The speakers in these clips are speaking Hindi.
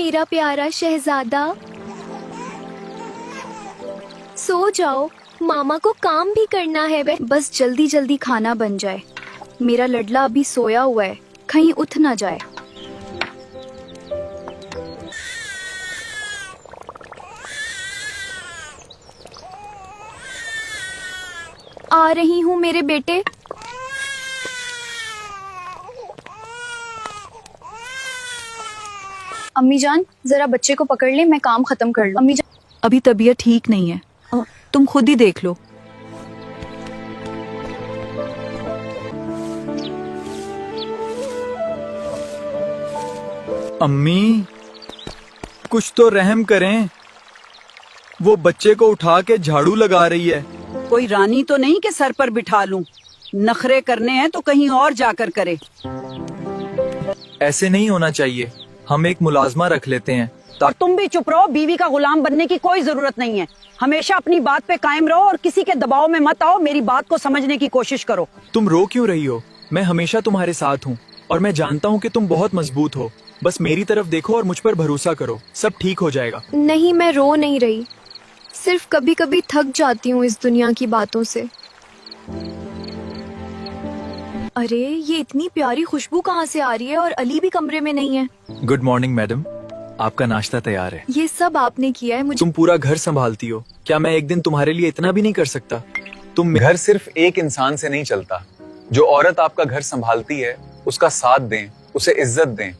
मेरा प्यारा शहजादा, सो जाओ, मामा को काम भी करना है। बस जल्दी जल्दी खाना बन जाए। मेरा लडला अभी सोया हुआ है, कहीं उठ ना जाए। आ रही हूँ मेरे बेटे। अम्मी जान, जरा बच्चे को पकड़ ले, मैं काम खत्म कर लूँ। अम्मी जान, अभी तबीयत ठीक नहीं है, तुम खुद ही देख लो। अम्मी, कुछ तो रहम करें। वो बच्चे को उठा के झाड़ू लगा रही है। कोई रानी तो नहीं कि सर पर बिठा लूं। नखरे करने हैं तो कहीं और जाकर करे। ऐसे नहीं होना चाहिए, हम एक मुलाजमा रख लेते हैं। और तुम भी चुप रहो, बीवी का गुलाम बनने की कोई जरूरत नहीं है। हमेशा अपनी बात पे कायम रहो और किसी के दबाव में मत आओ। मेरी बात को समझने की कोशिश करो। तुम रो क्यों रही हो? मैं हमेशा तुम्हारे साथ हूँ और मैं जानता हूँ कि तुम बहुत मजबूत हो। बस मेरी तरफ देखो और मुझ पर भरोसा करो, सब ठीक हो जाएगा। नहीं, मैं रो नहीं रही, सिर्फ कभी कभी थक जाती हूँ इस दुनिया की बातों से। अरे ये इतनी प्यारी खुशबू कहाँ से आ रही है और अली भी कमरे में नहीं है। गुड मॉर्निंग मैडम, आपका नाश्ता तैयार है। ये सब आपने किया है? मुझे तुम पूरा घर संभालती हो, क्या मैं एक दिन तुम्हारे लिए इतना भी नहीं कर सकता? तुम घर सिर्फ एक इंसान से नहीं चलता। जो औरत आपका घर संभालती है उसका साथ दें, उसे इज्जत दें।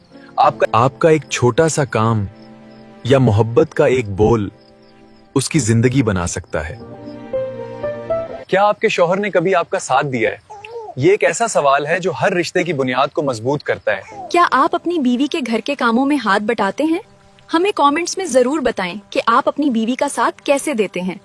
आपका एक छोटा सा काम या मोहब्बत का एक बोल उसकी जिंदगी बना सकता है। क्या आपके शौहर ने कभी आपका साथ दिया है? ये एक ऐसा सवाल है जो हर रिश्ते की बुनियाद को मजबूत करता है। क्या आप अपनी बीवी के घर के कामों में हाथ बटाते हैं? हमें कमेंट्स में जरूर बताएं कि आप अपनी बीवी का साथ कैसे देते हैं।